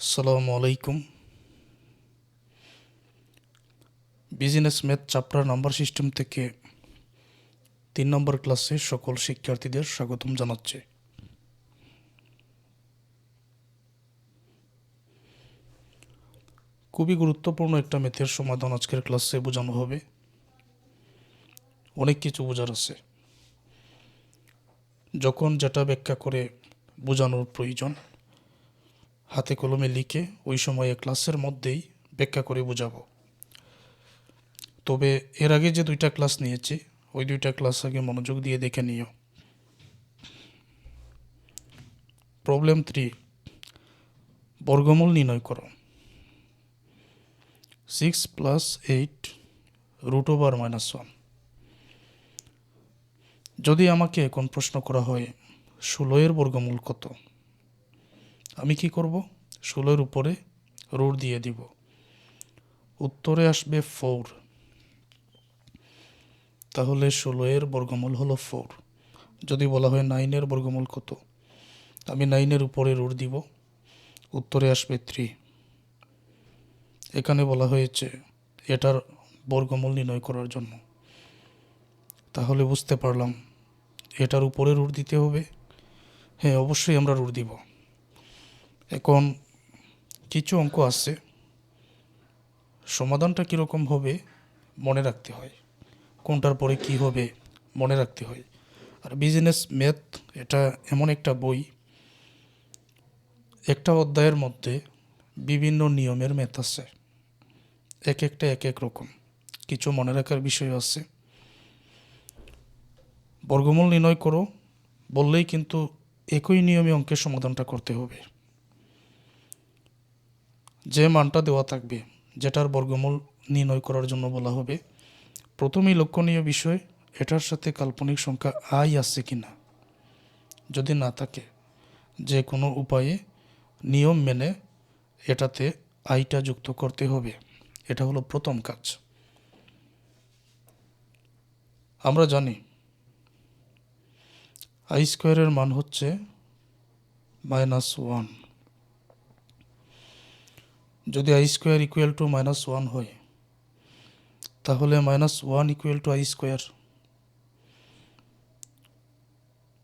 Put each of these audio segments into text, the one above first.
আসসালামু আলাইকুম। Business math chapter number system থেকে 3 নম্বর ক্লাসে সকল শিক্ষার্থীদের স্বাগতম জানাচ্ছি। খুবই গুরুত্বপূর্ণ একটা ম্যাথের সমাধান আজকের ক্লাসে বোঝানো হবে। অনেক কিছু বোঝার আছে, যখন যেটা ব্যাখ্যা করে বোঝানোর প্রয়োজন হাতে কলমে লিখে ওই সময়ে ক্লাসের মধ্যেই ব্যাখ্যা করে বোঝাবো। তবে এর আগে যে 2টা ক্লাস নিয়েছি ওই 2টা ক্লাস আগে মনোযোগ দিয়ে দেখে নিও। প্রবলেম 3, বর্গমূল নির্ণয় করো। 6 + 8 √(-1)। যদি আমাকে এখন প্রশ্ন করা হয় 16 বর্গমূল কত, আমি কি করব? 16 উপরে রুট দিয়ে দিব, উত্তরে আসবে 4। তাহলে 16 বর্গমূল হলো 4। যদি বলা হয় 9 বর্গমূল কত, আমি 9 উপরে রুট দিব, উত্তরে আসবে 3। এখানে বলা হয়েছে এটার বর্গমূল নির্ণয় করার জন্য, তাহলে বুঝতে পারলাম এটার উপরে রুট দিতে হবে। হ্যাঁ, অবশ্যই আমরা রুট দিব। এখন কিছু অঙ্ক আছে, সমাধানটা কীরকম হবে মনে রাখতে হয়, কোনটার পরে কি হবে মনে রাখতে হয়। আর বিজনেস ম্যাথ এটা এমন একটা বই, একটা অধ্যায়ের মধ্যে বিভিন্ন নিয়মের ম্যাথ আছে, এক একটা এক এক রকম, কিছু মনে রাখার বিষয় আছে। বর্গমূল নির্ণয় করো বললেই কিন্তু একই নিয়মে অঙ্কের সমাধানটা করতে হবে। যে মানটা দেওয়া থাকবে, যেটার বর্গমূল নির্ণয় করার জন্য বলা হবে, প্রথমেই লক্ষণীয় বিষয় এটার সাথে কাল্পনিক সংখ্যা আই আছে কি না। যদি না থাকে, যে কোনো উপায়ে নিয়ম মেনে এটাতে আইটা যুক্ত করতে হবে। এটা হলো প্রথম কাজ। আমরা জানি i² মান হচ্ছে -1। যদি i² = -1 হয়, তাহলে -1 = i²।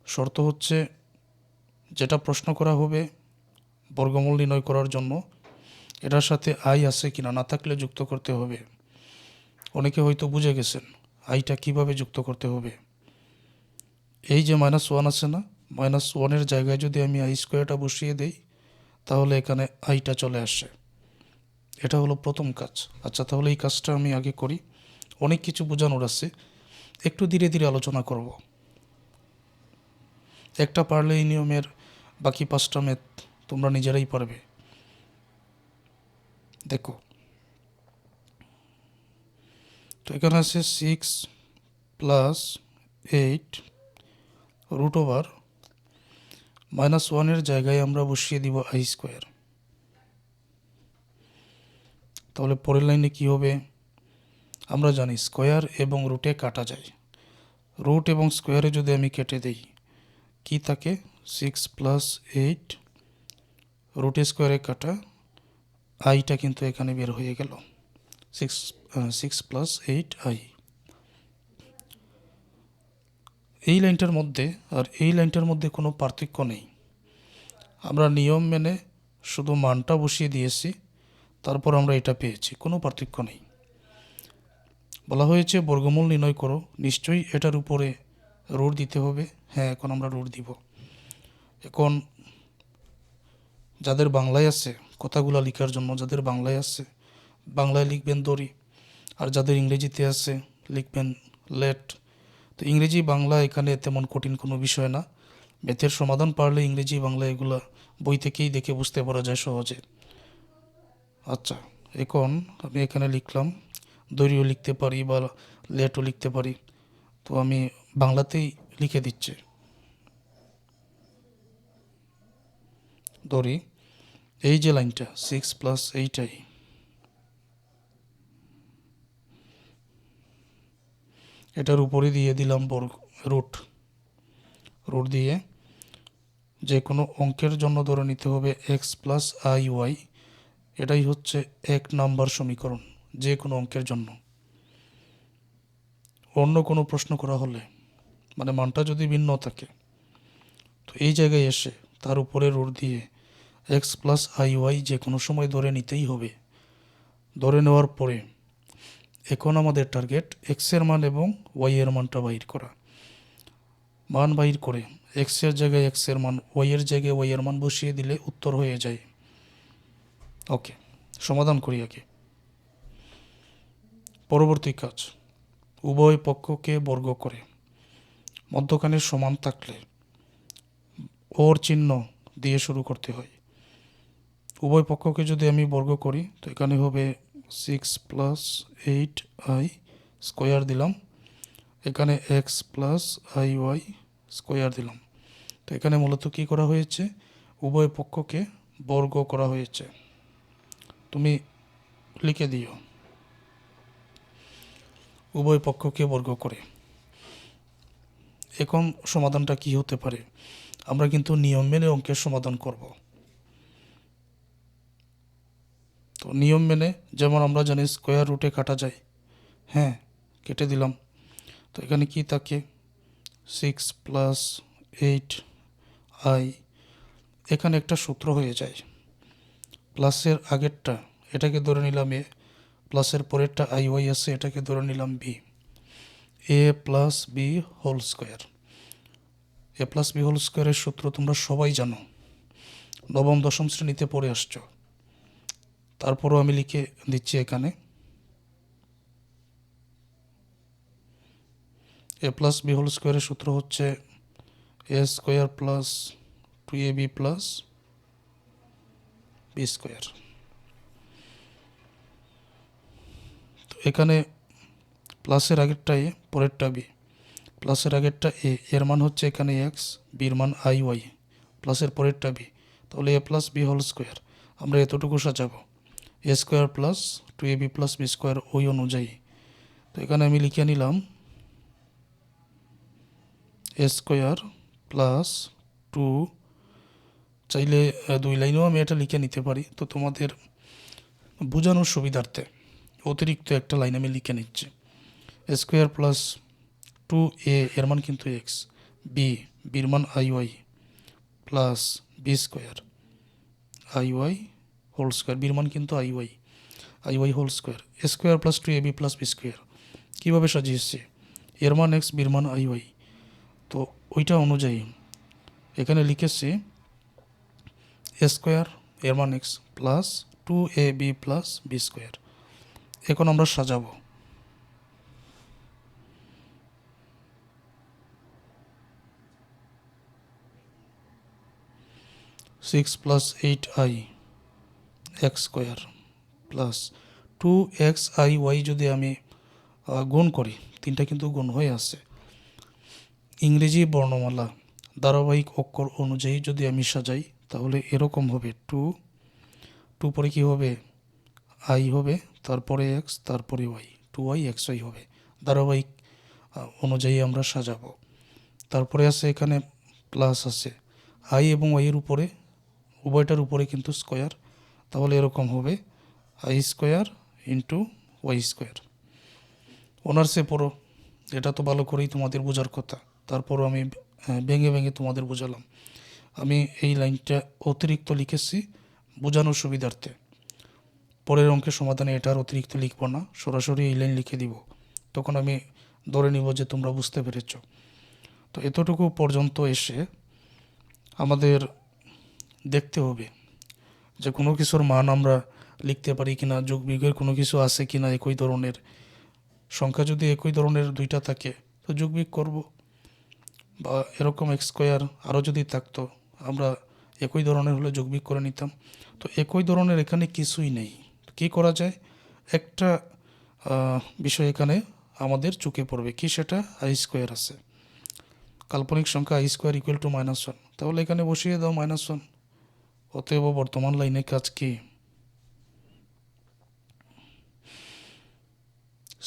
শর্ত হচ্ছে যেটা প্রশ্ন করা হবে বর্গমূল নির্ণয় করার জন্য এটার সাথে আই আছে কিনা, না থাকলে যুক্ত করতে হবে। অনেকে হয়তো বুঝে গেছেন আইটা কিভাবে যুক্ত করতে হবে। এই যে -1 আছে না, -1-এর জায়গায় যদি আমি i² বসিয়ে দেই, তাহলে এখানে আইটা চলে আসে। এটা হলো প্রথম কাজ। আচ্ছা, তাহলে এই কাজটা আমি আগে করি। অনেক কিছু বোঝানোর আছে, একটু ধীরে ধীরে আলোচনা করব। একটা পারলে এই নিয়মের বাকি 5টা ম্যাথ তোমরা নিজেরাই পারবে। দেখো, তো এখানে আছে 6 + 8 √(-1)-এর জায়গায় আমরা বসিয়ে দিব i²। তাহলে পরের লাইনে কি হবে? আমরা জানি স্কোয়ার এবং রুটে কাটা যায়। রুট এবং স্কোয়ারে যদি আমি কেটে দিই, কি থাকে? 6 + 8 √² কাটা আইটা কিন্তু এখানে বের হয়ে গেল, 6 + 8 আই। এই লাইনটার মধ্যে আর এই লাইনটার মধ্যে কোনো পার্থক্য নেই। আমরা নিয়ম মেনে শুধু মানটা বসিয়ে দিয়েছি, তারপর আমরা এটা পেয়েছি, কোনো পার্থক্য নেই। বলা হয়েছে বর্গমূল নির্ণয় করো, নিশ্চয়ই এটার উপরে রুট দিতে হবে। হ্যাঁ, এখন আমরা রুট দিব। এখন যাদের বাংলায় আছে কথাগুলো লেখার জন্য, যাদের বাংলায় আছে বাংলায় লিখবেন দড়ি, আর যাদের ইংরেজিতে আছে লিখবেন লেট। তো ইংরেজি বাংলা এখানে তেমন কঠিন কোনো বিষয় না। ম্যাথের সমাধান পারলে ইংরেজি বাংলা এগুলা বই থেকেই দেখে বুঝতে পারা যায় সহজে। আচ্ছা, এখন আমি এখানে লিখলাম, দড়িও লিখতে পারি বা লেটও লিখতে পারি, তো আমি বাংলাতেই লিখে দিচ্ছি। দড়ি, এই যে লাইনটা 6 + 8 আই, এটার উপরে দিয়ে দিলাম রুট। রুট দিয়ে যে কোনো অঙ্কের জন্য ধরে নিতে হবে এক্স প্লাস আই ওয়াই, এটাই হচ্ছে 1 নাম্বার সমীকরণ যে কোনো অঙ্কের জন্য। অন্য কোনো প্রশ্ন করা হলে মানে মানটা যদি ভিন্ন থাকে, তো এই জায়গায় এসে তার উপরে রুট দিয়ে এক্স প্লাস আই ওয়াই যে কোনো সময় ধরে নিতেই হবে। ধরে নেওয়ার পরে এখন আমাদের টার্গেট এক্সের মান এবং ওয়াই এর মানটা বাহির করা। মান বাহির করে এক্সের জায়গায় এক্সের মান, ওয়াইয়ের জায়গায় ওয়াইয়ের মান বসিয়ে দিলে উত্তর হয়ে যায়। ওকে, সমাধান করি আগে। পরবর্তী কাজ, উভয় পক্ষকে বর্গ করে মধ্যখানে সমান থাকলে ওর চিহ্ন দিয়ে শুরু করতে হয়। উভয় পক্ষকে যদি আমি বর্গ করি তো এখানে হবে 6 প্লাস 8i স্কোয়ার দিলাম, এখানে x plus i y square দিলাম। তো এখানে মূলত কী করা হয়েছে, উভয় পক্ষকে বর্গ করা হয়েছে। তুমি লিখে দিও উভয় পক্ষকে বর্গ করে। এখন সমাধানটা কি হতে পারে, আমরা কিন্তু নিয়ম মেনে অঙ্কের সমাধান করব। তো নিয়ম মেনে যেমন আমরা জানি স্কোয়ার রুটে কাটা যায়, হ্যাঁ কেটে দিলাম। তো এখানে কি থাকে 6 প্লাস 8i, এখানে একটা সূত্র হয়ে যায়, প্লাসের আগেরটা এটাকে ধরে নিলাম এ, প্লাসের পরেরটা আই ওয়াই আছে এটাকে ধরে নিলাম বি, এ প্লাস বি হোল স্কোয়ার। এ প্লাস বি হোল স্কোয়ারের সূত্র তোমরা সবাই জানো, নবম দশম শ্রেণীতে পড়ে আসছো। তারপরও আমি লিখে দিচ্ছি এখানে, এ প্লাস বি হোল স্কোয়ারের সূত্র হচ্ছে a square plus 2ab plus b square. তো এখানে প্লাসের আগেরটা এ, পরেরটা বি, প্লাসের আগেরটা এ, এর মান হচ্ছে এখানে এক্স, বির মান আই ওয়াই, প্লাসের পরেরটা বি, তাহলে a plus b whole square আমরা এতটুকু সাজাবো a square plus 2ab plus b square ওই অনুযায়ী। তো এখানে আমি লিখে নিলাম এ স্কোয়ার প্লাস 2, চাইলে 2 লাইনেও আমি এটা লিখে নিতে পারি, তো তোমাদের বোঝানোর সুবিধার্থে অতিরিক্ত একটা লাইন আমি লিখে নিচ্ছি। এ স্কোয়ার প্লাস 2a এর মান কিন্তু এক্স, বির মান i y plus b square i y whole square, বির মান কিন্তু i y whole square, a square plus 2ab plus b square. কীভাবে সাজিয়েছে, এর মান এক্স, বির মান আই ওয়াই, তো ওইটা অনুযায়ী এখানে লিখেছি এ স্কোয়ার এর মান x plus 2ab plus b square. এখন আমরা সাজাবো, six plus 8i x square plus 2xi যদি আমি গুণ করি, তিনটা কিন্তু গুণ হয়ে আছে, ইংরেজি বর্ণমালা ধারাবাহিক অক্ষর অনুযায়ী যদি আমি সাজাই তাহলে এরকম হবে 2 পরে কী হবে আই হবে, তারপরে এক্স, তারপরে ওয়াই, 2i xy হবে, ধারাবাহিক অনুযায়ী আমরা সাজাবো। তারপরে আছে এখানে প্লাস আছে আই এবং ওয়াইয়ের উপরে, উভয়টার উপরে কিন্তু স্কোয়ার, তাহলে এরকম হবে i square into y square. অনার্সে পড়ো, এটা তো ভালো করেই তোমাদের বোঝার কথা, তারপরও আমি ভেঙে ভেঙে তোমাদের বোঝালাম। আমি এই লাইনটা অতিরিক্ত লিখেছি বোঝানোর সুবিধার্থে, পরের অঙ্কের সমাধানে এটা আর অতিরিক্ত লিখব না, সরাসরি এই লাইন লিখে দিব, তখন আমি ধরে নিব যে তোমরা বুঝতে পেরেছ। তো এতটুকু পর্যন্ত এসে আমাদের দেখতে হবে যে কোনো কিছুর মান আমরা লিখতে পারি কিনা, যোগ বিয়োগের কোনো কিছু আছে কিনা, একই ধরনের সংখ্যা যদি একই ধরনের দুইটা থাকে তো যোগ বিয়োগ করবো, বা এরকম এক্স স্কোয়ার আরও যদি থাকতো আমরা একই ধরনের হলে যোগ বিয়োগ করে নিতাম। তো একই ধরনের এখানে কিছুই নেই, কী করা যায়, একটা বিষয় এখানে আমাদের চোখে পড়বে, কি সেটা আই স্কোয়ার আছে, কাল্পনিক সংখ্যা আই স্কোয়ার ইকুয়াল টু -1, তাহলে এখানে বসিয়ে দাও -1। অতএব বর্তমান লাইনে কাজ কি,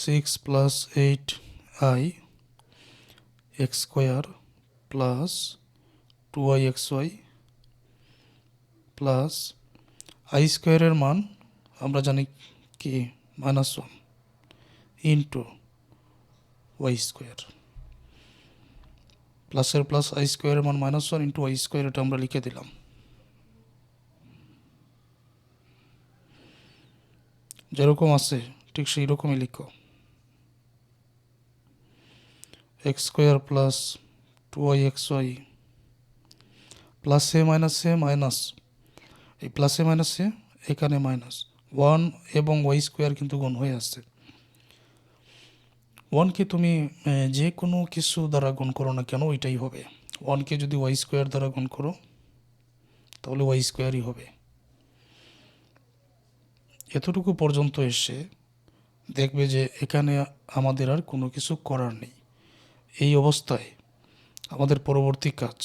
6 plus 8i x square plus 2yxy plus I স্কোয়ারের মান আমরা জানি কি -1 ইন্টু ওয়াই স্কোয়ার, প্লাসের প্লাস আই স্কোয়ারের মান -1 ইন্টু ওয়াই স্কোয়ার, এটা আমরা লিখে দিলাম। যেরকম আছে ঠিক সেই রকমই লিখো। এক্স স্কোয়ার প্লাস 2yxy প্লাসে মাইনাসে মাইনাস, এই প্লাসে মাইনাসে এখানে -1 এবং ওয়াই স্কোয়ার কিন্তু গুণ হয়ে আসছে। 1কে তুমি যে কোনো কিছু দ্বারা গুণ করো না কেন ওইটাই হবে। 1কে যদি ওয়াই স্কোয়ার দ্বারা গুণ করো তাহলে ওয়াই স্কোয়ারই হবে। এতটুকু পর্যন্ত এসে দেখবে যে এখানে আমাদের আর কোনো কিছু করার নেই। এই অবস্থায় আমাদের পরবর্তী কাজ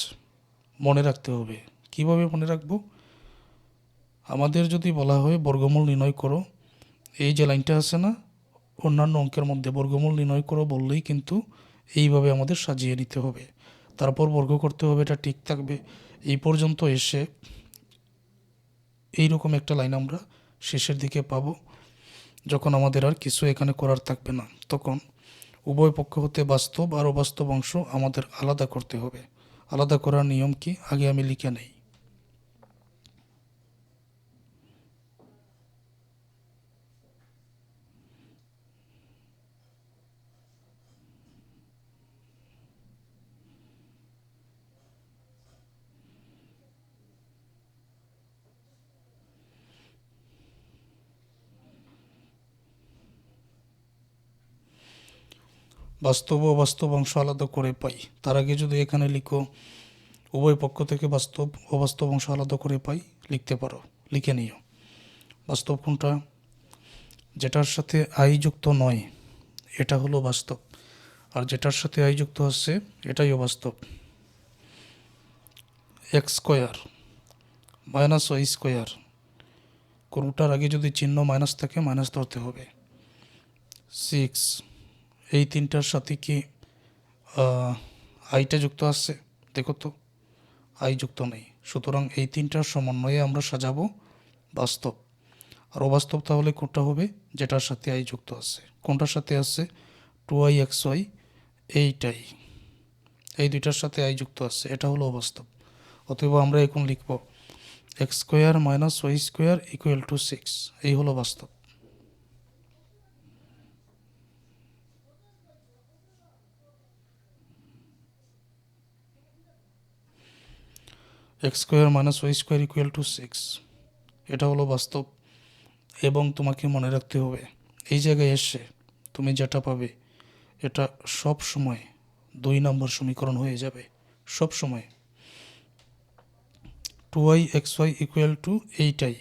মনে রাখতে হবে। কিভাবে মনে রাখবো? আমাদের যদি বলা হয় বর্গমূল নির্ণয় করো, এই যে লাইনটা আছে না, অন্যান্য অঙ্কের মধ্যে বর্গমূল নির্ণয় করো বললেই কিন্তু এইভাবে আমাদের সাজিয়ে নিতে হবে, তারপর বর্গ করতে হবে, এটা ঠিক থাকবে। এই পর্যন্ত এসে এইরকম একটা লাইন আমরা শেষের দিকে পাবো, যখন আমাদের আর কিছু এখানে করার থাকবে না। তখন উভয় পক্ষ হতে বাস্তব আর অবাস্তব অংশ আমাদের আলাদা করতে হবে। আলাদা করার নিয়ম কি আগে আমি লিখে নেই। বাস্তব ও অবাস্তব অংশ আলাদা করে পাই, তার আগে যদি এখানে লিখো উভয় পক্ষ থেকে বাস্তব অবাস্তব অংশ আলাদা করে পাই, লিখতে পারো, লিখে নিও। বাস্তব কোনটা? যেটার সাথে আই যুক্ত নয় এটা হলো বাস্তব, আর যেটার সাথে আই যুক্ত আছে এটাই অবাস্তব। X square minus y square, কোনোটার আগে যদি চিহ্ন মাইনাস থাকে মাইনাস ধরতে হবে। 6, এই তিনটার সাথে কি আইটা যুক্ত আছে? দেখো তো আই যুক্ত নেই, সুতরাং এই তিনটার সমন্বয়ে আমরা সাজাবো বাস্তব। আর অবাস্তব তাহলে কোনটা হবে? যেটার সাথে আই যুক্ত আছে। কোনটার সাথে আছে? 2yxy, এইটাই, এই দুইটার সাথে আই যুক্ত আছে, এটা হলো অবাস্তব। অতএব আমরা এখন লিখব x square minus y square equal to 6, এই হলো বাস্তব। X square minus y square equal to 6, এটা হলো বাস্তব। এবং তোমাকে মনে রাখতে হবে এই জায়গায় এসে তুমি যেটা পাবে এটা সব সময় 2 নম্বর সমীকরণ হয়ে যাবে, সব সময়। 2yxy ইকুয়াল টু এইটাই,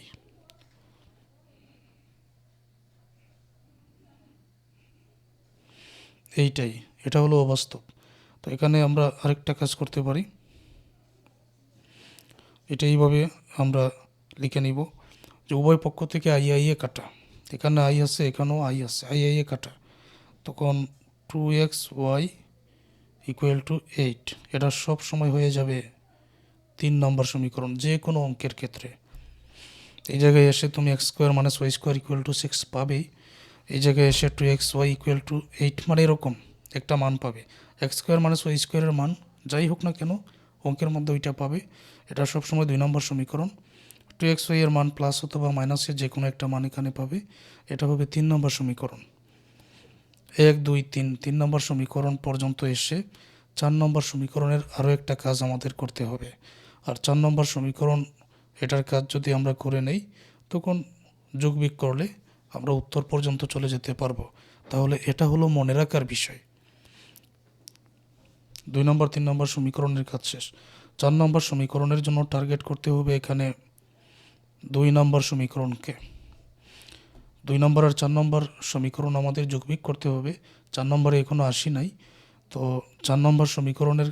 এইটাই, এটা হলো অবাস্তব। তো এখানে আমরা আরেকটা কাজ করতে পারি, এটা এইভাবে আমরা লিখে নিব যে উভয় পক্ষ থেকে আই আই এ কাটা, এখানে আই আছে এখানেও আই আছে, আই আই এ কাটা, তখন 2xy ইকুয়াল টু 8, এটা সব সময় হয়ে যাবে 3 নম্বর সমীকরণ যে কোনো অঙ্কের ক্ষেত্রে। এই জায়গায় এসে তুমি x square minus y square equal to 6 পাবেই, এই জায়গায় এসে 2xy ইকুয়াল টু 8 মানে এরকম একটা মান পাবে। এক্স স্কোয়ার মাইনাস ওয়াই স্কোয়ারের মান যাই হোক না কেন অঙ্কের মধ্যে ওইটা পাবে, এটা সবসময় 2 নম্বর সমীকরণ। 2xy এর মান প্লাস অথবা মাইনাসের যে কোনো একটা মান এখানে পাবে, এটা হবে 3 নম্বর সমীকরণ। 1 2 3, 3 নম্বর সমীকরণ পর্যন্ত এসে 4 নম্বর সমীকরণের আরও একটা কাজ আমাদের করতে হবে। আর 4 নম্বর সমীকরণ এটার কাজ যদি আমরা করে নেই তখন যোগবিয়োগ করলে আমরা উত্তর পর্যন্ত চলে যেতে পারবো। তাহলে এটা হলো মনে রাখার বিষয়। 2 নম্বর 3 নম্বর সমীকরণের কাজ শেষ। 4 নম্বর সমীকরণের জন্য টার্গেট করতে হবে এখানে 2 নম্বর সমীকরণকে। 2 নম্বর আর 4 নম্বর সমীকরণ আমাদের যোগবিয়োগ করতে হবে। 4 নম্বরে এখনও আসি নাই, তো 4 নম্বর সমীকরণের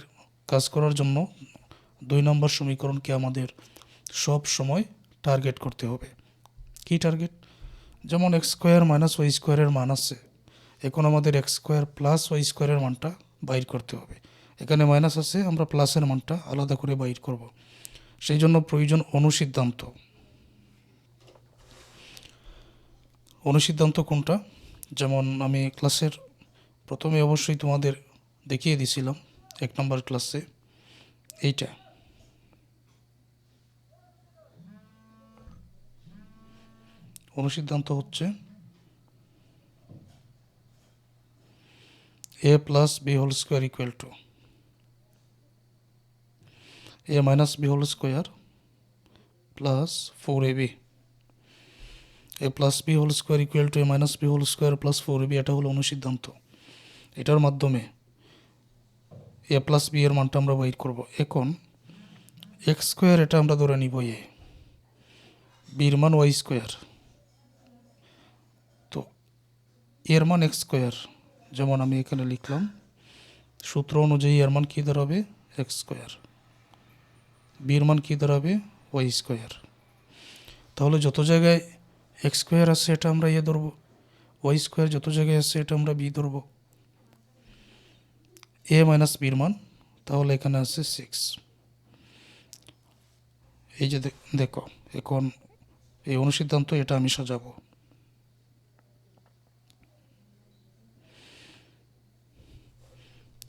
কাজ করার জন্য 2 নম্বর সমীকরণকে আমাদের সব সময় টার্গেট করতে হবে। কি টার্গেট? যেমন এক্স স্কোয়ার মাইনাস ওয়াই স্কোয়ারের মান আছে, এখন আমাদের এক্স স্কোয়ার প্লাস ওয়াই স্কোয়ারের মানটা বাইর করতে হবে। এখানে মাইনাস আছে, আমরা প্লাসের মানটা আলাদা করে বাইর করব। সেই জন্য প্রয়োজন অনুসিদ্ধান্ত। অনুসিদ্ধান্ত কোনটা? যেমন আমি ক্লাসের প্রথমে অবশ্যই তোমাদের দেখিয়ে দিছিলাম 1 নম্বর ক্লাসে, এইটা অনুসিদ্ধান্ত হচ্ছে a plus b whole square equal to a minus b whole square plus 4ab। a plus b whole square equal to a minus b whole square plus 4ab, এটা হলো অনুসিদ্ধান্ত। এটার মাধ্যমে a প্লাস বি এর মানটা আমরা বাইর করব। এখন এক্স স্কোয়ার এটা আমরা ধরে নিব এ, বির মান ওয়াই স্কোয়ার, তো এর মান এক্স স্কোয়ার, যেমন আমি এখানে লিখলাম সূত্র অনুযায়ী এর মান কী দাঁড়াবে? X square. বির মান কী দাঁড়াবে? Y square. তাহলে যত জায়গায় এক্স স্কোয়ার আছে এটা আমরা এ ধরবো, ওয়াই স্কোয়ার যত জায়গায় আছে এটা আমরা বি ধরবো। এ মাইনাস বির মান তাহলে এখানে আছে 6। এই যে দেখো, এখন এই অনুসিদ্ধান্ত এটা আমি সাজাবো।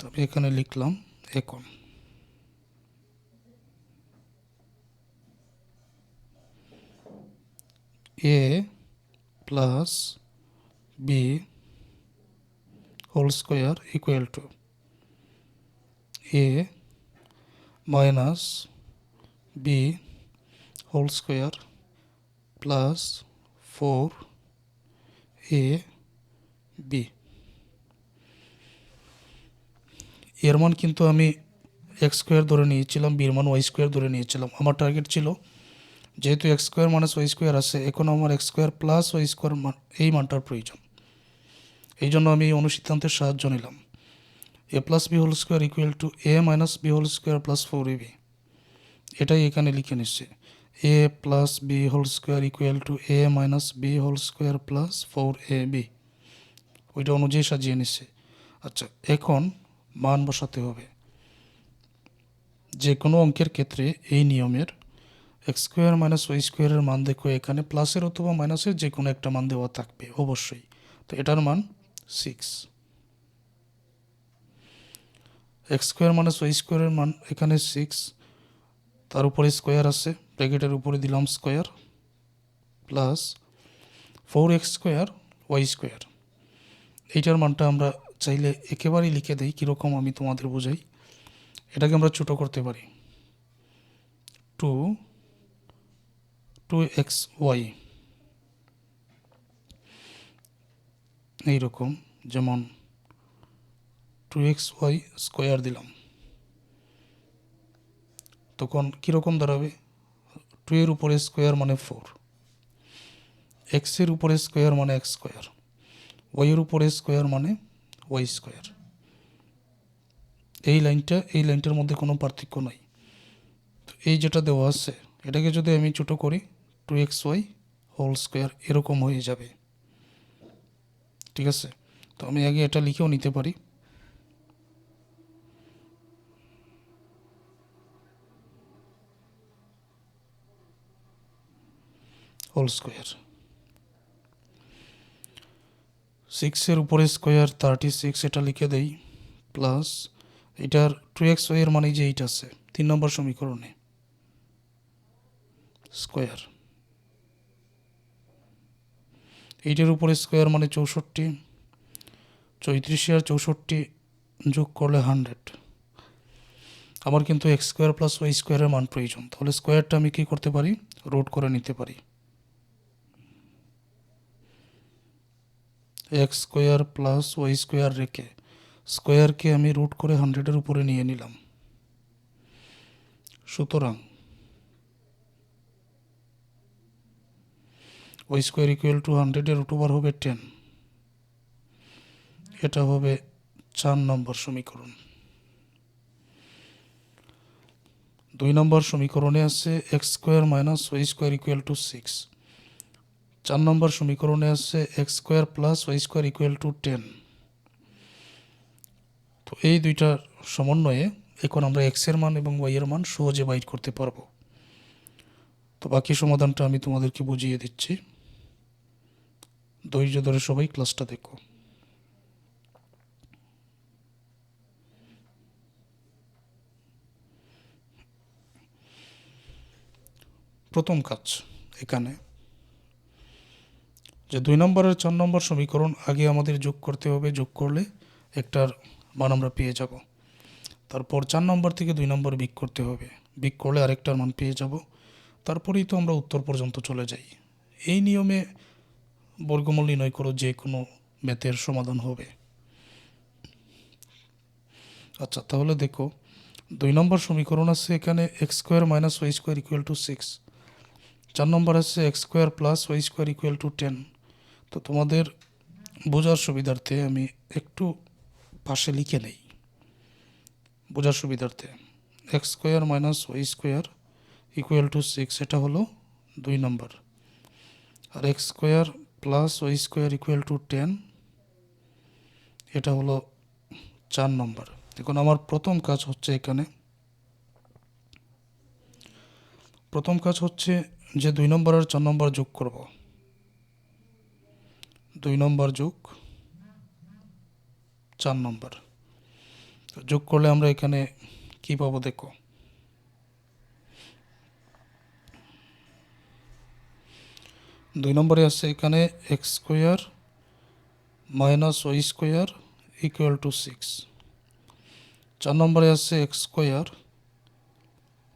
তবে এখানে লিখলাম এখন a plus b whole square equal to a minus b whole square plus 4ab। এর মান কিন্তু আমি এক্স স্কোয়ার ধরে নিয়েছিলাম, বির মান ওয়াই স্কোয়ার ধরে নিয়েছিলাম। আমার টার্গেট ছিল যেহেতু x square minus y square আছে, এখন আমার x square plus y square মান এই মানটার প্রয়োজন। এই জন্য আমি এই অনুসিদ্ধান্তের সাহায্য নিলাম। A plus b whole square equal to a minus b whole square plus 4ab, এটাই এখানে লিখে নিচ্ছে। A plus b whole square equal to a minus b whole square plus 4ab, ওইটা অনুযায়ী সাজিয়ে নিচ্ছে। আচ্ছা, এখন মান বসাতে হবে। যে কোনো অঙ্কের ক্ষেত্রে এই নিয়মের এক্স স্কোয়ার মাইনাস ওয়াই স্কোয়ারের মান দেখো এখানে প্লাসের অথবা মাইনাসের যে কোনো একটা মান দেওয়া থাকবে অবশ্যই। তো এটার মান 6। এক্স স্কোয়ার মাইনাস ওয়াই স্কোয়ারের মান এখানে 6, তার উপরে স্কোয়ার আছে, ব্র্যাকেটের উপরে দিলাম square plus 4x square y square. এইটার মানটা আমরা চাইলে একেবারেই লিখে দিই, কীরকম আমি তোমাদের বোঝাই। এটাকে আমরা ছোটো করতে পারি, 2xy এইরকম, যেমন 2xy স্কোয়ার দিলাম, তখন কীরকম দাঁড়াবে? 2 এর উপরে স্কোয়ার মানে 4, এক্সের উপরে স্কোয়ার মানে এক্স স্কোয়ার, ওয়াইয়ের উপরে স্কোয়ার মানে ওয়াই স্কোয়ার। এই লাইনটার মধ্যে কোনো পার্থক্য নাই। তো এই যেটা দেওয়া আছে এটাকে যদি আমি ছোটো করি 2xy হোল স্কোয়ার এরকম হয়ে যাবে। ঠিক আছে, তো আমি আগে এটা লিখেও নিতে পারি। হোল স্কোয়ার, 6 উপরে স্কোয়ার 36, এটা লিখে দেই, প্লাস এটার 2xy এর মানে যে এইটা আছে 3 নম্বর সমীকরণে স্কোয়ার, এইটার উপরে স্কোয়ার মানে 64, 34 আর 64 যোগ করলে 100। আমার কিন্তু এক্স স্কোয়ার প্লাস ওয়াই স্কোয়ারের মান প্রয়োজন, তাহলে স্কোয়ারটা আমি কী করতে পারি? রুট করে নিতে পারি। X square plus y square রেখে স্কোয়ারকে আমি রুট করে 100-এর উপরে নিয়ে নিলাম। সুতরাং ওয়াই স্কোয়ার ইকুয়াল টু 100-এর রুট ওভার হবে 10। এটা হবে 4 নম্বর সমীকরণ। 2 নম্বর সমীকরণে আছে x square minus y square equal to 6। 4 number সমীকরণে আছে x square plus y square equal to 10। তো এই দুইটার সমন্বয়ে এখন আমরা এক্সের মান এবং ওয়াইয়ের মান সহজে বাইর করতে পারবো। তো বাকি সমাধানটা আমি তোমাদেরকে বুঝিয়ে দিচ্ছি, ধৈর্য ধরে সবাই ক্লাসটা দেখো। প্রথম কাজ, এখানে যে 2 নম্বর আর 4 নম্বর সমীকরণ আগে আমাদের যোগ করতে হবে, যোগ করলে একটার মান আমরা পেয়ে যাব। তারপর 4 নম্বর থেকে 2 নম্বর বিয়োগ করতে হবে, বিয়োগ করলে আরেকটার মান পেয়ে যাব। তারপরেই তো আমরা উত্তর পর্যন্ত চলে যাই। এই নিয়মে বর্গমূল নির্ণয় করো, যে কোনো ম্যাথের সমাধান হবে। আচ্ছা, তাহলে দেখো 2 নম্বর সমীকরণ আছে এখানে x square minus y square equal to 6। 4 number আছে x square plus y square equal to 10। তো তোমাদের বোঝার সুবিধার্থে আমি একটু পাশে লিখে নেই, বোঝার সুবিধার্থে। X square minus y square equal to 6, এটা হলো 2 নম্বর। আর x square plus y square equal to 10, এটা হলো 4 নম্বর। এখন আমার প্রথম কাজ হচ্ছে এখানে, প্রথম কাজ হচ্ছে যে 2 নম্বর আর 4 নম্বর যোগ করব। 2 নম্বর যোগ 4 নম্বর যোগ করলে আমরা এখানে কি পাবো দেখো। 2 নম্বরে আছে এখানে x square minus y square equal to 6। 4 নম্বরে আছে x square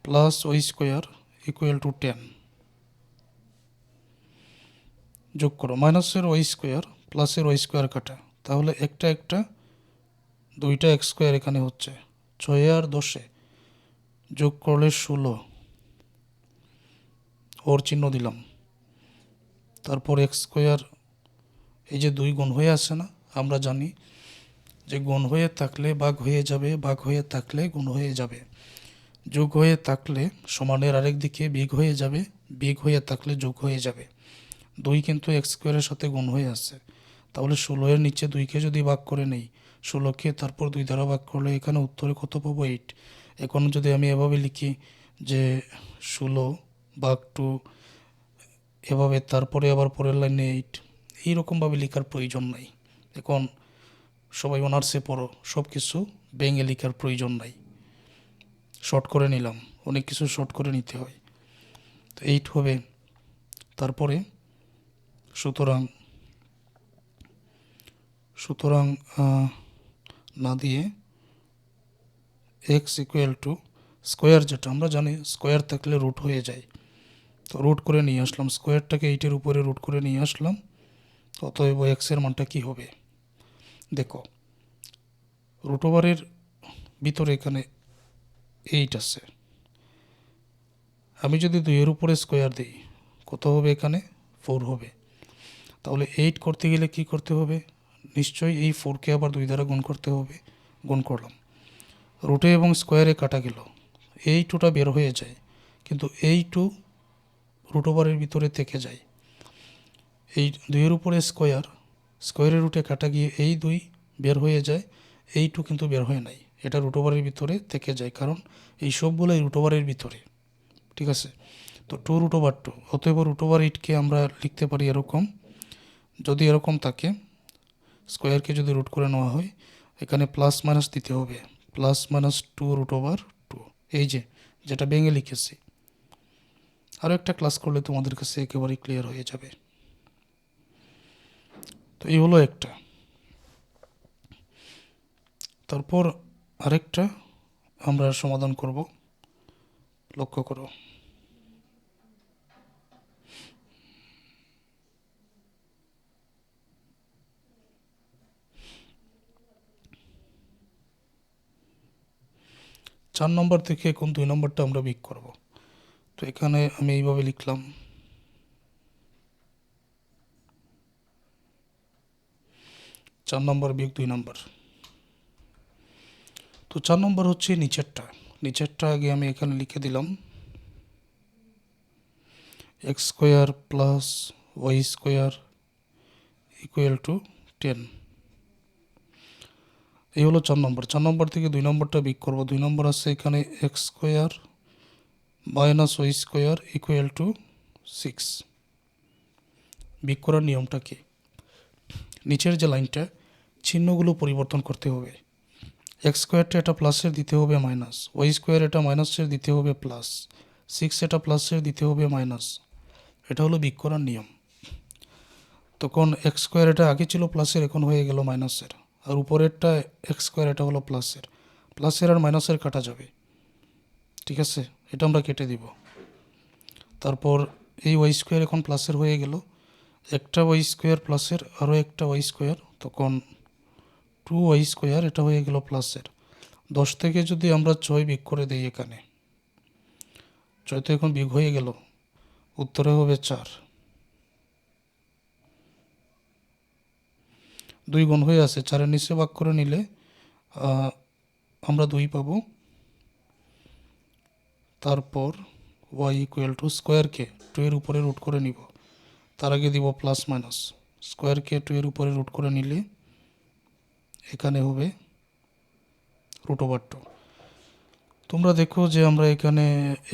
plus y square equal to 10। যোগ করো, মাইনাসের ওয়াই স্কোয়ার প্লাসের ওয়াই স্কোয়ার কাটা, তাহলে একটা একটা দুইটা এক্স স্কোয়ার এখানে হচ্ছে। 6 আর 10 যোগ করলে 16, ওর চিহ্ন দিলাম। তারপর এক্স স্কোয়ার, এই যে 2 গুণ হয়ে আসে না, আমরা জানি যে গুণ হয়ে থাকলে ভাগ হয়ে যাবে, ভাগ হয়ে থাকলে গুণ হয়ে যাবে, যোগ হয়ে থাকলে সমানের আরেক দিকে বিয়োগ হয়ে যাবে, বিয়োগ হয়ে থাকলে যোগ হয়ে যাবে। 2 কিন্তু এক্স স্কোয়ারের সাথে গুণ হয়ে আছে, তাহলে 16 এর নিচে 2কে যদি ভাগ করে নেই, 16কে তারপর 2 দ্বারা ভাগ করলে এখানে উত্তরে কত পাবো? 8। এখন যদি আমি এভাবে লিখি যে 16 ভাগ 2, এভাবে তারপরে আবার পরের লাইনে 8, এইরকমভাবে লেখার প্রয়োজন নাই। এখন সবাই অনার্সে পড়ো, সব কিছু ভেঙে লেখার প্রয়োজন নাই, শর্ট করে নিলাম, অনেক কিছু শর্ট করে নিতে হয়। তো 8 হবে, তারপরে সুতরাং সুতরাং না দিয়ে এক্স ইকুয়াল টু স্কোয়ার, যেটা আমরা জানি স্কোয়ার থাকলে রুট হয়ে যায়, তো রুট করে নিয়ে আসলাম, স্কোয়ারটাকে 8-এর উপরে রুট করে নিয়ে আসলাম। অতএব এক্সের মানটা কী হবে দেখো, রুট ওভারের ভিতরে এখানে 8 আছে, আমি যদি 2-এর উপরে স্কোয়ার দিই কত হবে? এখানে 4 হবে। তাহলে 8 করতে গেলে কি করতে হবে? নিশ্চয়ই এই 4কে আবার 2 দ্বারা গুণ করতে হবে, গুণ করলাম, রুটে এবং স্কোয়ারে কাটা গেল, এই 2টা বের হয়ে যায়, কিন্তু এই 2 রুট ওভারের ভিতরে থেকে যায়। এই 2-এর উপরে স্কোয়ার, স্কোয়ারের রুটে কাটা গিয়ে এই 2 বের হয়ে যায়, এই 2 কিন্তু বের হয় নাই, এটা রুট ওভারের ভিতরে থেকে যায়, কারণ এই সবগুলোই রুট ওভারের ভিতরে, ঠিক আছে? তো 2 রুট ওভার 2, অতএব রুট ওভার 8কে আমরা লিখতে পারি এরকম, যদি এরকম থাকে, স্কোয়ারকে যদি রুট করে নেওয়া হয়, এখানে প্লাস মাইনাস দিতে হবে, প্লাস মাইনাস 2 রুট ওভার 2, এই যে যেটা ভেঙে লিখেছি। আরও একটা ক্লাস করলে তোমাদের কাছে একেবারেই ক্লিয়ার হয়ে যাবে। তো এই হলো একটা, তারপর আরেকটা আমরা সমাধান করব, লক্ষ্য করো। চার নম্বর থেকে এখন 2 নম্বরটা আমরা বিয়োগ করব। তো এখানে আমি এইভাবে লিখলাম, 4 নম্বর বিয়োগ 2 নম্বর। তো 4 নম্বর হচ্ছে নিচেরটা আগে আমি এখানে লিখে দিলাম, x square plus y square equal to 10। এই হলো 4 নম্বর। 4 নম্বর থেকে 2 নম্বরটা বিক করব। 2 নম্বর আছে এখানে x square minus y square equal to 6। বিক করার নিয়মটা কি? নিচের যে লাইনটা, চিহ্নগুলো পরিবর্তন করতে হবে। এক্স স্কোয়ারটা এটা প্লাসের দিতে হবে মাইনাস, ওয়াই স্কোয়ার এটা মাইনাসের দিতে হবে প্লাস, 6 এটা প্লাসের দিতে হবে মাইনাস। এটা হলো বিক করার নিয়ম। তখন এক্স স্কোয়ার এটা আগে ছিল প্লাসের, এখন হয়ে গেল মাইনাসের। আর উপরেরটা এক্স স্কোয়ার এটা হলো প্লাসের। প্লাসের আর মাইনাসের কাটা যাবে, ঠিক আছে? এটা আমরা কেটে দিব। তারপর এই ওয়াই স্কোয়ার এখন প্লাসের হয়ে গেল, একটা ওয়াই স্কোয়ার প্লাসের, আরও একটা ওয়াই স্কোয়ার, তখন 2y স্কোয়ার এটা হয়ে গেল প্লাসের। 10 থেকে যদি আমরা 6 বিয়োগ করে দিই, এখানে 6 তো এখন বিয়োগ হয়ে গেল, উত্তরে হবে 4। 2 গুণ হয়ে আছে, 4-এর নিচে ভাগ করে নিলে আমরা 2 পাবো। তারপর y ইকুয়াল টু স্কোয়ারকে 2 এর উপরে রুট করে নিব, তার আগে দিব প্লাস মাইনাস। স্কোয়ারকে 2 এর উপরে রুট করে নিলে এখানে হবে √2। তোমরা দেখো যে আমরা এখানে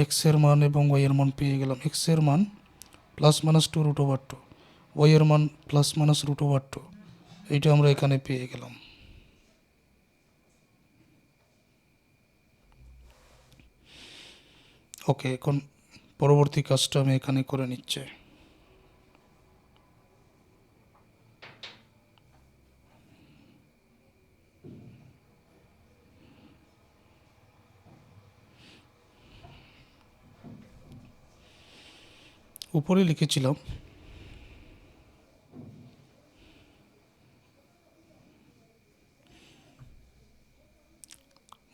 এক্স এর মান এবং ওয়াই এর মান পেয়ে গেলাম। এক্স এর মান প্লাস মাইনাস 2√2, ওয়াই এর মান প্লাস মাইনাস √2, এইটা আমরা এখানে পেয়ে গেলাম। ওকে, এখন পরবর্তী কাজটা আমি এখানে করে নিচ্ছি। উপরে লিখেছিলাম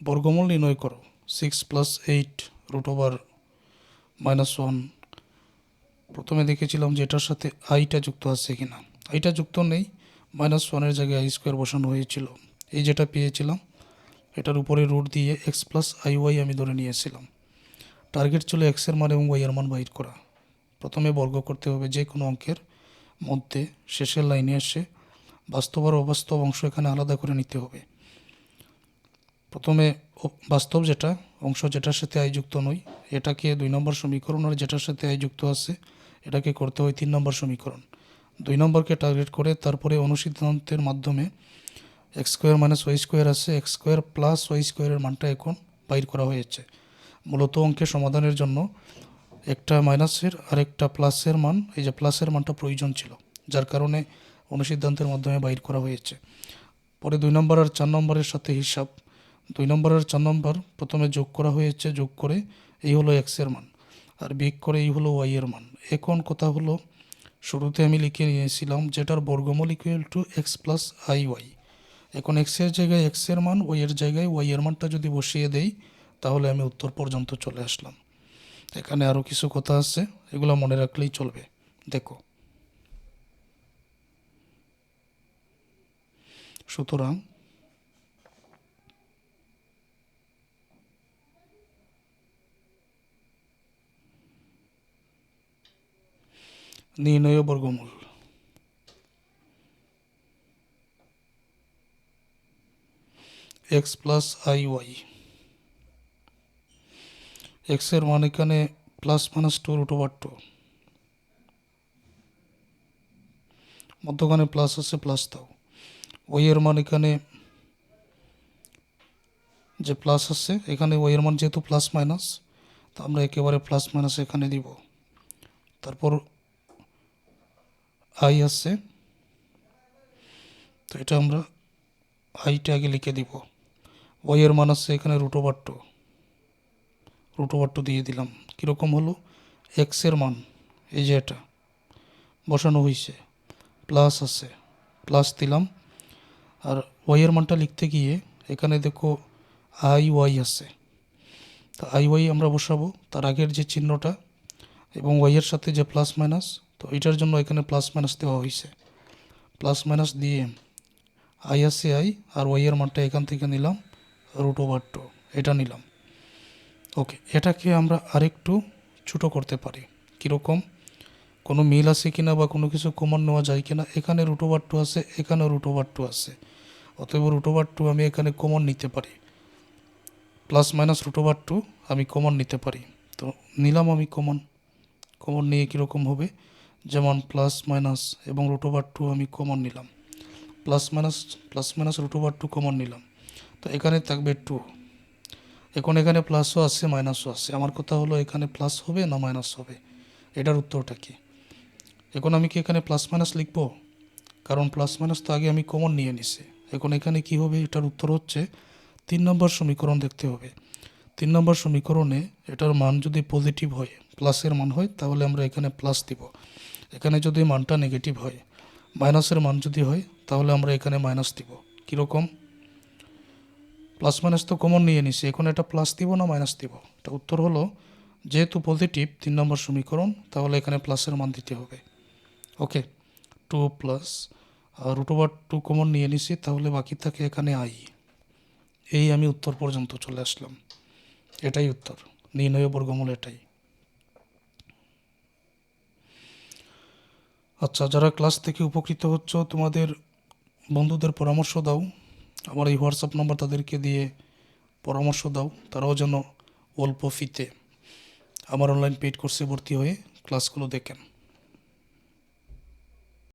বর্গমূল নির্ণয় করো 6 + 8 √1। প্রথমে দেখেছিলাম যে এটার সাথে আইটা যুক্ত আছে কিনা। আইটা যুক্ত নেই, -1-এর জায়গায় আই স্কোয়ার বসানো হয়েছিল। এই যেটা পেয়েছিলাম এটার উপরে রুট দিয়ে এক্স প্লাস আই ওয়াই আমি ধরে নিয়েছিলাম। টার্গেট ছিল এক্সের মান এবং ওয়াই এর মান বাইর করা। প্রথমে বর্গ করতে হবে যে কোনো অঙ্কের মধ্যে, শেষের লাইনে এসে বাস্তব আর অবাস্তব অংশ এখানে আলাদা করে নিতে হবে। প্রথমে বাস্তব যেটা অংশ, যেটার সাথে আই যুক্ত নয়, এটাকে 2 নম্বর সমীকরণ, আর যেটার সাথে আই যুক্ত আছে এটাকে করতে হয় 3 নম্বর সমীকরণ। 2 নম্বরকে টার্গেট করে তারপরে অনুসিদ্ধান্তের মাধ্যমে x square minus y square আছে, এক্স স্কোয়ার প্লাস ওয়াই স্কোয়ারের মানটা এখন বাইর করা হয়েছে। মূলত অঙ্কের সমাধানের জন্য একটা মাইনাসের আর একটা প্লাসের মান, এই যে প্লাসের মানটা প্রয়োজন ছিল, যার কারণে অনুসিদ্ধান্তের মাধ্যমে বাইর করা হয়েছে। পরে 2 নম্বর আর 4 নম্বরের সাথে হিসাব। 2 নম্বর আর 4 নম্বর প্রথমে যোগ করা হয়েছে, যোগ করে এই হলো এক্সের মান, আর বিয়োগ করে এই হলো ওয়াই এর মান। এখন কথা হলো, শুরুতে আমি লিখে নিয়েছিলাম যেটার বর্গমূল equal to x plus i y. এখন এক্সের জায়গায় এক্সের মান, ওয়াই এর জায়গায় ওয়াই এর মানটা যদি বসিয়ে দেই, তাহলে আমি উত্তর পর্যন্ত চলে আসলাম। এখানে আরও কিছু কথা আছে, এগুলো মনে রাখলেই চলবে। দেখো, সুতরাং নির্ণয় বর্গমূল। এক্স প্লাস আই ওয়াই, এক্সের মান এখানে প্লাস মাইনাস 2√2, মধ্যখানে প্লাস আছে, প্লাস দাও। ওয়াই এর মান এখানে যে প্লাস আছে, এখানে ওয়াই এর মান যেহেতু প্লাস মাইনাস, তো আমরা একেবারে প্লাস মাইনাস এখানে দিব। তারপর আই আছে, তো এটা আমরা আইটা আগে লিখে দিব। ওয়াই এর মান আছে এখানে √2 দিয়ে দিলাম। কীরকম হলো, এক্সের মান এই যে এটা বসানো হয়েছে, প্লাস আছে, প্লাস দিলাম। আর ওয়াই এর মানটা লিখতে গিয়ে এখানে দেখো আই ওয়াই আছে, তো আই ওয়াই আমরা বসাবো তার আগের যে চিহ্নটা এবং ওয়াইয়ের সাথে যে প্লাস মাইনাস, তো এটার জন্য এখানে প্লাস মাইনাস দেওয়া হয়েছে। প্লাস মাইনাস দিয়ে আই আছে আই, আর ওয়াইয়ের মানটা এখান থেকে নিলাম √2, এটা নিলাম। ওকে, এটাকে আমরা আরেকটু ছোটো করতে পারি। কীরকম, কোনো মিল আছে কিনা বা কোনো কিছু কমন নেওয়া যায় কিনা। এখানে √2 আছে, এখানেও √2 আছে, অতএব √2 আমি এখানে কমন নিতে পারি, প্লাস মাইনাস √2 আমি কমন নিতে পারি। তো নিলাম আমি কমন নিয়ে কীরকম হবে, যেমন প্লাস মাইনাস এবং √2 আমি কমন নিলাম, প্লাস মাইনাস √2 কমন নিলাম, তো এখানে থাকবে 2। এখন এখানে প্লাসও আছে মাইনাসও আছে, আমার কথা হলো এখানে প্লাস হবে না মাইনাস হবে, এটার উত্তরটা কি? এখন আমি কি এখানে প্লাস মাইনাস লিখব? কারণ প্লাস মাইনাস তো আগে আমি কমন নিয়ে নিছি। এখন এখানে কি হবে, এটার উত্তর হচ্ছে 3 নম্বর সমীকরণ দেখতে হবে। 3 নম্বর সমীকরণে এটার মান যদি পজিটিভ হয়, প্লাসের মান হয়, তাহলে আমরা এখানে প্লাস দিব। এখানে যদি মানটা নেগেটিভ হয়, মাইনাসের মান যদি হয়, তাহলে আমরা এখানে মাইনাস দিব। কীরকম? প্লাস মাইনাস তো কমন নিয়ে নিছি, এখন এটা প্লাস দিব না মাইনাস দিব? এটা উত্তর হলো, যেহেতু পজিটিভ 3 নম্বর সমীকরণ, তাহলে এখানে প্লাসের মান দিতে হবে। ওকে, 2 প্লাস √2 কমন নিয়ে নিছি, তাহলে বাকি থাকে এখানে আই। এই আমি উত্তর পর্যন্ত চলে আসলাম। এটাই উত্তর, নির্ণয় বর্গমূল এটাই। আচ্ছা, যারা ক্লাস থেকে উপকৃত হচ্ছ, তোমাদের বন্ধুদের পরামর্শ দাও, আমার এই হোয়াটসঅ্যাপ নাম্বার তাদেরকে দিয়ে পরামর্শ দাও, তারাও যেন অল্প ফিতে আমার অনলাইন পেইড কোর্সে ভর্তি হয়ে ক্লাসগুলো দেখেন।